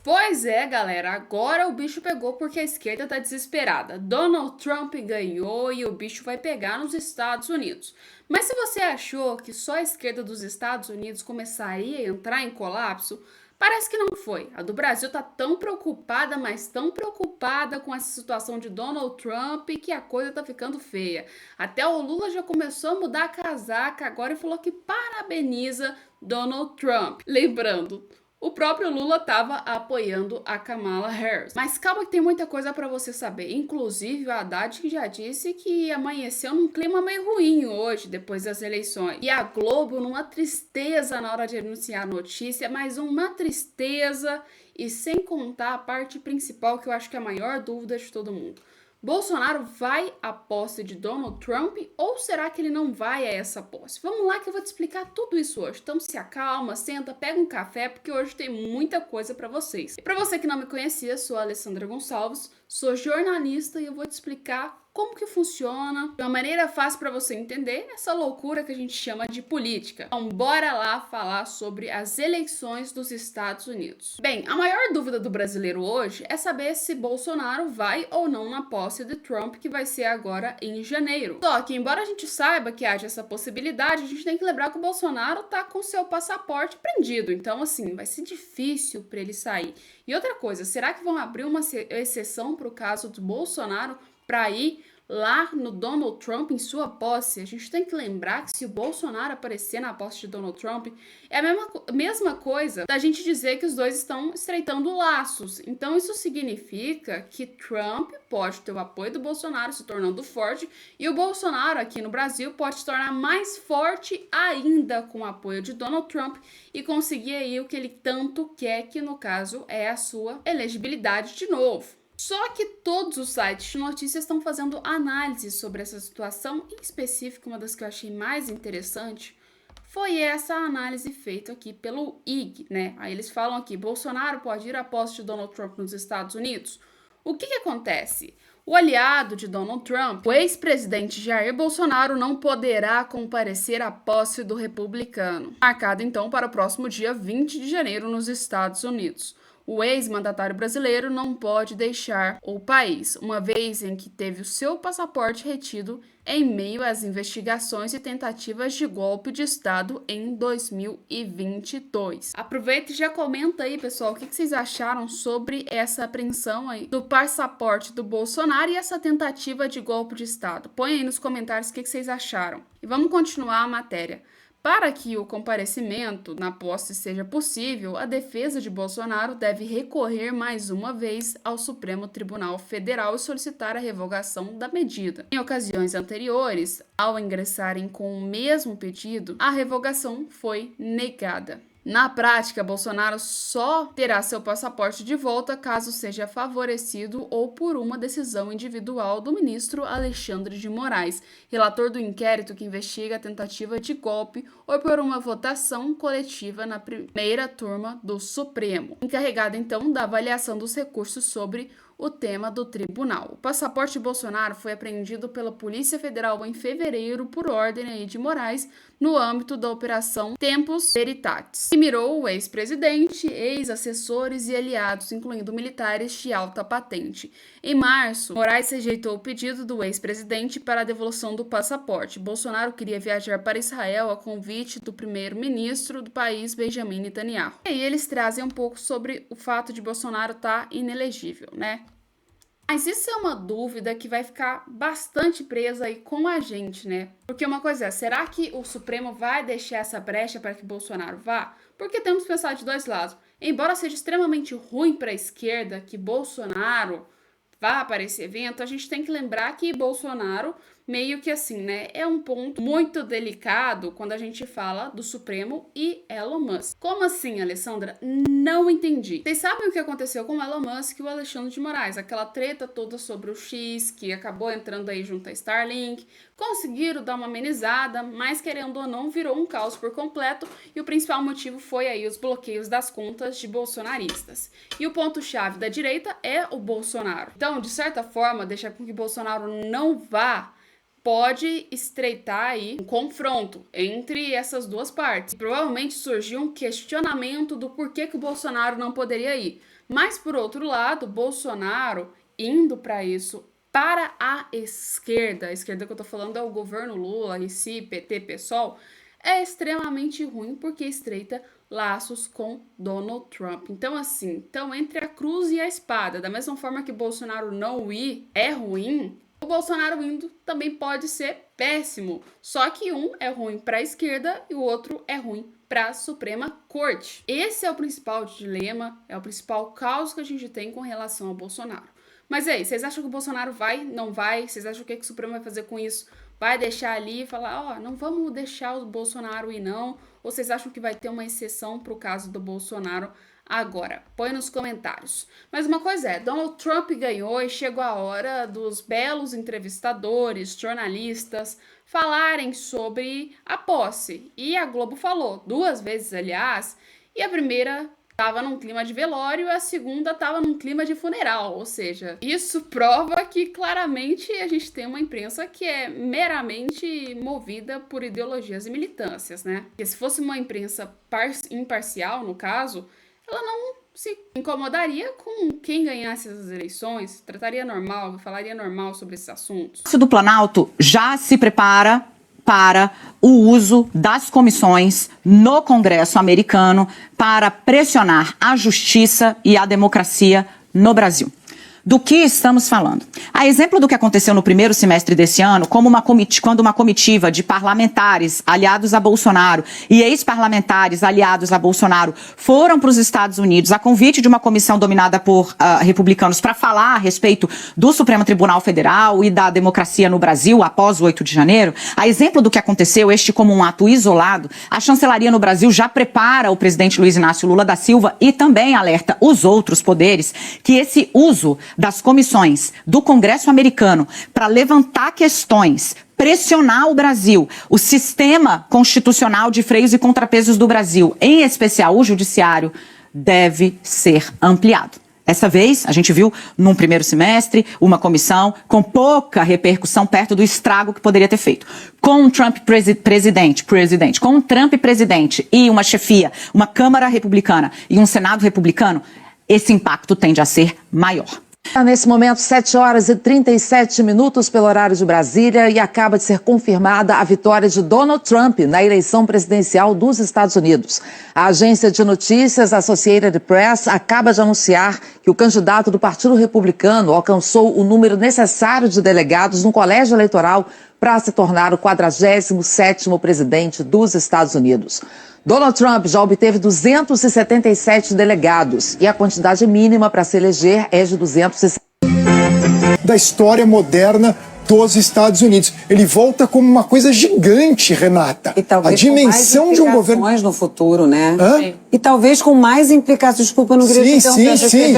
Pois é, galera, agora o bicho pegou porque a esquerda tá desesperada. Donald Trump ganhou e o bicho vai pegar nos Estados Unidos. Mas se você achou que só a esquerda dos Estados Unidos começaria a entrar em colapso, parece que não foi. A do Brasil tá tão preocupada, mas tão preocupada com essa situação de Donald Trump que a coisa tá ficando feia. Até o Lula já começou a mudar a casaca agora e falou que parabeniza Donald Trump. Lembrando, o próprio Lula estava apoiando a Kamala Harris. Mas calma que tem muita coisa para você saber. Inclusive, o Haddad já disse que amanheceu num clima meio ruim hoje, depois das eleições. E a Globo numa tristeza na hora de anunciar a notícia, mas uma tristeza e sem contar a parte principal que eu acho que é a maior dúvida de todo mundo. Bolsonaro vai à posse de Donald Trump ou será que ele não vai a essa posse? Vamos lá que eu vou te explicar tudo isso hoje. Então se acalma, senta, pega um café porque hoje tem muita coisa para vocês. E para você que não me conhecia, sou a Alessandra Gonçalves, sou jornalista e eu vou te explicar como que funciona, de uma maneira fácil para você entender essa loucura que a gente chama de política. Então, bora lá falar sobre as eleições dos Estados Unidos. Bem, a maior dúvida do brasileiro hoje é saber se Bolsonaro vai ou não na posse de Trump, que vai ser agora em janeiro. Só que, embora a gente saiba que haja essa possibilidade, a gente tem que lembrar que o Bolsonaro tá com seu passaporte prendido. Então, assim, vai ser difícil para ele sair. E outra coisa, será que vão abrir uma exceção para o caso do Bolsonaro para ir lá no Donald Trump em sua posse? A gente tem que lembrar que se o Bolsonaro aparecer na posse de Donald Trump, é a mesma coisa da gente dizer que os dois estão estreitando laços. Então isso significa que Trump pode ter o apoio do Bolsonaro se tornando forte e o Bolsonaro aqui no Brasil pode se tornar mais forte ainda com o apoio de Donald Trump e conseguir aí o que ele tanto quer, que no caso é a sua elegibilidade de novo. Só que todos os sites de notícias estão fazendo análise sobre essa situação, em específico, uma das que eu achei mais interessante foi essa análise feita aqui pelo IG, né? Aí eles falam aqui, Bolsonaro pode ir à posse de Donald Trump nos Estados Unidos? O que acontece? O aliado de Donald Trump, o ex-presidente Jair Bolsonaro, não poderá comparecer à posse do republicano, marcado então para o próximo dia 20 de janeiro nos Estados Unidos. O ex-mandatário brasileiro não pode deixar o país, uma vez em que teve o seu passaporte retido em meio às investigações e tentativas de golpe de Estado em 2022. Aproveita e já comenta aí, pessoal, o que vocês acharam sobre essa apreensão aí do passaporte do Bolsonaro e essa tentativa de golpe de Estado. Põe aí nos comentários o que vocês acharam. E vamos continuar a matéria. Para que o comparecimento na posse seja possível, a defesa de Bolsonaro deve recorrer mais uma vez ao Supremo Tribunal Federal e solicitar a revogação da medida. Em ocasiões anteriores, ao ingressarem com o mesmo pedido, a revogação foi negada. Na prática, Bolsonaro só terá seu passaporte de volta caso seja favorecido ou por uma decisão individual do ministro Alexandre de Moraes, relator do inquérito que investiga a tentativa de golpe, ou por uma votação coletiva na primeira turma do Supremo, encarregada então da avaliação dos recursos sobre o tema do tribunal. O passaporte de Bolsonaro foi apreendido pela Polícia Federal em fevereiro por ordem de Moraes no âmbito da Operação Tempus Veritatis, que mirou o ex-presidente, ex-assessores e aliados, incluindo militares de alta patente. Em março, Moraes rejeitou o pedido do ex-presidente para a devolução do passaporte. Bolsonaro queria viajar para Israel a convite do primeiro-ministro do país, Benjamin Netanyahu. E aí eles trazem um pouco sobre o fato de Bolsonaro estar inelegível, né? Mas isso é uma dúvida que vai ficar bastante presa aí com a gente, né? Porque uma coisa é, será que o Supremo vai deixar essa brecha para que Bolsonaro vá? Porque temos que pensar de dois lados. Embora seja extremamente ruim para a esquerda que Bolsonaro vá para esse evento, a gente tem que lembrar que Bolsonaro, meio que assim, né, é um ponto muito delicado quando a gente fala do Supremo e Elon Musk. Como assim, Alessandra? Não entendi. Vocês sabem o que aconteceu com Elon Musk e o Alexandre de Moraes? Aquela treta toda sobre o X, que acabou entrando aí junto a Starlink. Conseguiram dar uma amenizada, mas querendo ou não, virou um caos por completo e o principal motivo foi aí os bloqueios das contas de bolsonaristas. E o ponto-chave da direita é o Bolsonaro. Então, de certa forma, deixar com que Bolsonaro não vá pode estreitar aí um confronto entre essas duas partes. Provavelmente surgiu um questionamento do porquê que o Bolsonaro não poderia ir. Mas, por outro lado, Bolsonaro indo para isso, para a esquerda que eu tô falando é o governo Lula, IC, PT, PSOL, é extremamente ruim porque estreita laços com Donald Trump. Então, assim, entre a cruz e a espada, da mesma forma que Bolsonaro não ir é ruim, o Bolsonaro indo também pode ser péssimo. Só que um é ruim para a esquerda e o outro é ruim para a Suprema Corte. Esse é o principal dilema, é o principal caos que a gente tem com relação ao Bolsonaro. Mas aí, vocês acham que o Bolsonaro vai? Não vai? Vocês acham que o Supremo vai fazer com isso? Vai deixar ali e falar, ó, não vamos deixar o Bolsonaro ir não? Ou vocês acham que vai ter uma exceção pro caso do Bolsonaro agora? Põe nos comentários. Mas uma coisa é, Donald Trump ganhou e chegou a hora dos belos entrevistadores, jornalistas, falarem sobre a posse. E a Globo falou 2 vezes, aliás, e a primeira estava num clima de velório e a segunda estava num clima de funeral, ou seja, isso prova que claramente a gente tem uma imprensa que é meramente movida por ideologias e militâncias, né? Porque se fosse uma imprensa imparcial, no caso, ela não se incomodaria com quem ganhasse as eleições, trataria normal, falaria normal sobre esses assuntos. O do Planalto já se prepara para o uso das comissões no Congresso americano para pressionar a justiça e a democracia no Brasil. Do que estamos falando? A exemplo do que aconteceu no primeiro semestre desse ano, quando uma comitiva de parlamentares aliados a Bolsonaro e ex-parlamentares aliados a Bolsonaro foram para os Estados Unidos a convite de uma comissão dominada por republicanos para falar a respeito do Supremo Tribunal Federal e da democracia no Brasil após o 8 de janeiro, a exemplo do que aconteceu, este como um ato isolado, a chancelaria no Brasil já prepara o presidente Luiz Inácio Lula da Silva e também alerta os outros poderes que esse uso das comissões do Congresso americano para levantar questões, pressionar o Brasil, o sistema constitucional de freios e contrapesos do Brasil, em especial o judiciário, deve ser ampliado. Dessa vez, a gente viu num primeiro semestre uma comissão com pouca repercussão perto do estrago que poderia ter feito. Com um Trump presidente, com um Trump presidente e uma chefia, uma Câmara republicana e um Senado republicano, esse impacto tende a ser maior. Nesse momento, 7h37 pelo horário de Brasília e acaba de ser confirmada a vitória de Donald Trump na eleição presidencial dos Estados Unidos. A agência de notícias Associated Press acaba de anunciar que o candidato do Partido Republicano alcançou o número necessário de delegados no colégio eleitoral para se tornar o 47º presidente dos Estados Unidos. Donald Trump já obteve 277 delegados e a quantidade mínima para se eleger é de 260. Da história moderna dos Estados Unidos. Ele volta como uma coisa gigante, Renata. E talvez a dimensão de um governo no futuro, né? Hã? E talvez com mais implicações, desculpa, eu não queria Sim.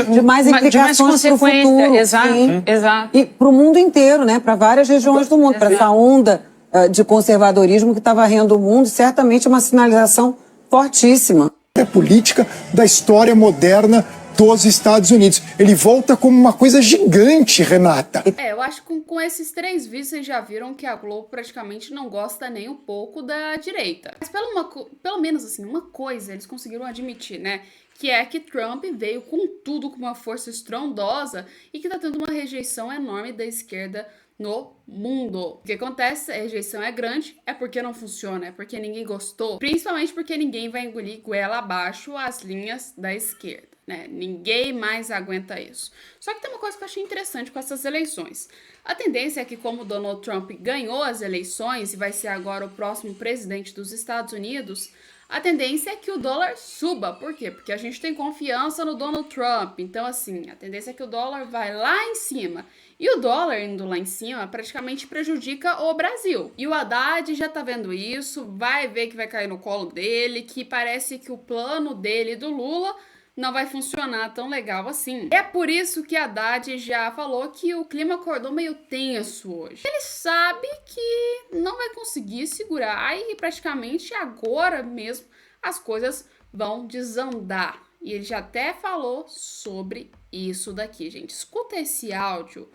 de mais implicações para o futuro. Exato, exato. E para o mundo inteiro, né? Para várias regiões do mundo, para essa onda de conservadorismo que está varrendo o mundo, certamente uma sinalização fortíssima. É política da história moderna dos Estados Unidos. Ele volta como uma coisa gigante, Renata. Eu acho que com esses 3 vídeos vocês já viram que a Globo praticamente não gosta nem um pouco da direita. Mas pelo menos assim, uma coisa eles conseguiram admitir, né? Que é que Trump veio com tudo, com uma força estrondosa e que tá tendo uma rejeição enorme da esquerda no mundo. O que acontece? A rejeição é grande, é porque não funciona, é porque ninguém gostou, principalmente porque ninguém vai engolir goela abaixo as linhas da esquerda, né? Ninguém mais aguenta isso. Só que tem uma coisa que eu achei interessante com essas eleições. A tendência é que, como Donald Trump ganhou as eleições e vai ser agora o próximo presidente dos Estados Unidos, a tendência é que o dólar suba. Por quê? Porque a gente tem confiança no Donald Trump. Então, assim, a tendência é que o dólar vai lá em cima. E o dólar indo lá em cima praticamente prejudica o Brasil. E o Haddad já tá vendo isso, vai ver que vai cair no colo dele, que parece que o plano dele e do Lula não vai funcionar tão legal assim. É por isso que Haddad já falou que o clima acordou meio tenso hoje. Ele sabe que não vai conseguir segurar e praticamente agora mesmo as coisas vão desandar. E ele já até falou sobre isso daqui, gente. Escuta esse áudio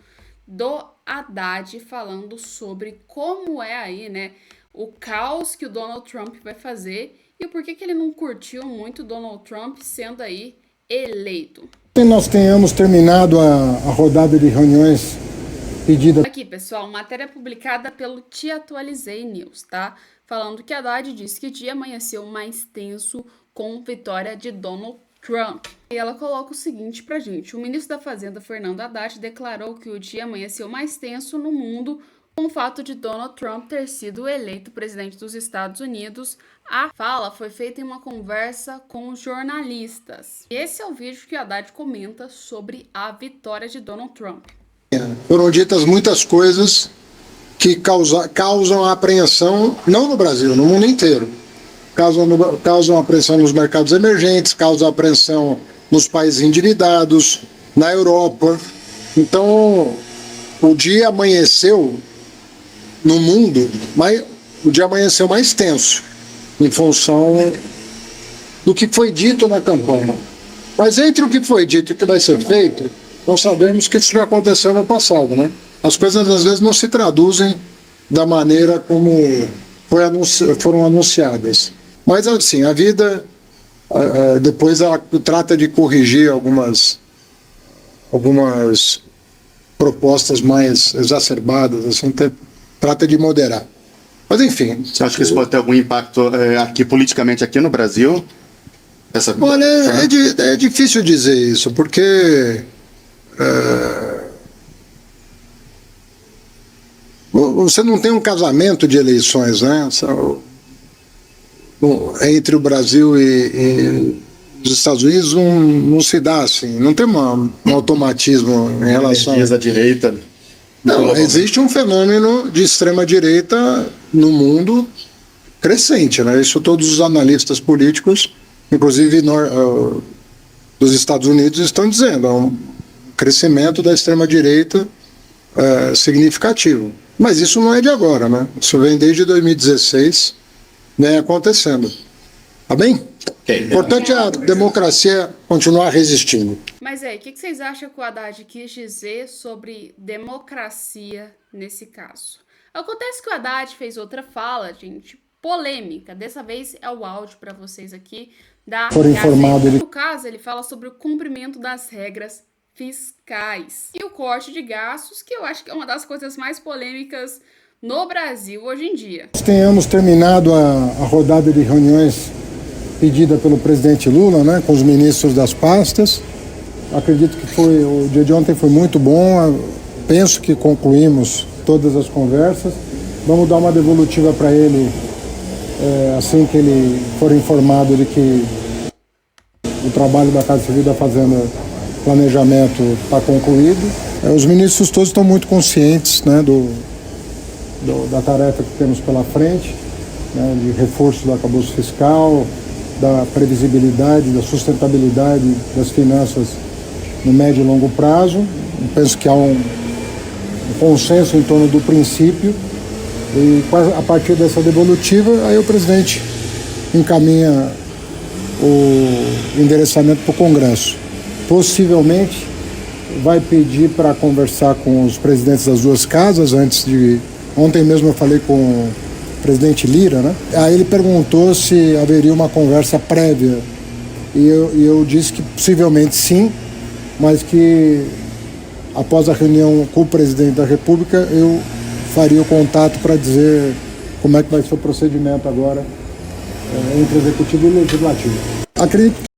do Haddad falando sobre como é aí, né, o caos que o Donald Trump vai fazer e o porquê que ele não curtiu muito Donald Trump sendo aí eleito. Nós tenhamos terminado a rodada de reuniões pedida. Aqui, pessoal, matéria publicada pelo Te Atualizei News, tá? Falando que Haddad disse que o dia amanheceu mais tenso com vitória de Donald Trump. E ela coloca o seguinte pra gente: o ministro da Fazenda, Fernando Haddad, declarou que o dia amanheceu mais tenso no mundo com o fato de Donald Trump ter sido eleito presidente dos Estados Unidos. A fala foi feita em uma conversa com jornalistas. E esse é o vídeo que Haddad comenta sobre a vitória de Donald Trump. Foram ditas muitas coisas que causam apreensão, não no Brasil, no mundo inteiro. Causam apreensão nos mercados emergentes, causam apreensão nos países endividados, na Europa. Então, o dia amanheceu no mundo, o dia amanheceu mais tenso, em função do que foi dito na campanha. Mas entre o que foi dito e o que vai ser feito, nós sabemos que isso já aconteceu no passado, né? As coisas às vezes não se traduzem da maneira como foram anunciadas. Mas assim, a vida depois ela trata de corrigir algumas propostas mais exacerbadas, assim, trata de moderar. Mas enfim. Você acha que isso pode ter algum impacto aqui politicamente aqui no Brasil? Olha, é difícil dizer isso, porque você não tem um casamento de eleições, né? Entre o Brasil e os Estados Unidos não se dá assim, não tem um automatismo em relação à direita. Não, existe um fenômeno de extrema-direita no mundo crescente, né? Isso todos os analistas políticos, inclusive dos Estados Unidos, estão dizendo. É um crescimento da extrema-direita significativo. Mas isso não é de agora, né? Isso vem desde 2016, né, acontecendo. Tá bem? Okay. Importante é a democracia continuar resistindo. Mas aí, o que vocês acham que o Haddad quis dizer sobre democracia nesse caso? Acontece que o Haddad fez outra fala, gente, polêmica. Dessa vez é o áudio para vocês aqui da Gazeta. No caso, ele fala sobre o cumprimento das regras fiscais e o corte de gastos, que eu acho que é uma das coisas mais polêmicas no Brasil hoje em dia. Nós tenhamos terminado a rodada de reuniões pedida pelo presidente Lula, né, com os ministros das pastas. Acredito que o dia de ontem foi muito bom. Penso que concluímos todas as conversas. Vamos dar uma devolutiva para ele assim que ele for informado de que o trabalho da Casa Civil da Fazenda Planejamento está concluído. Os ministros todos estão muito conscientes, né, da tarefa que temos pela frente, né, de reforço do arcabouço fiscal, da previsibilidade, da sustentabilidade das finanças no médio e longo prazo. Eu penso que há um consenso em torno do princípio e a partir dessa devolutiva, aí o presidente encaminha o endereçamento para o Congresso. Possivelmente vai pedir para conversar com os presidentes das duas casas Ontem mesmo eu falei com o presidente Lira, né? Aí ele perguntou se haveria uma conversa prévia e eu disse que possivelmente sim, mas que após a reunião com o presidente da República eu faria o contato para dizer como é que vai ser o procedimento agora entre Executivo e Legislativo. Acredito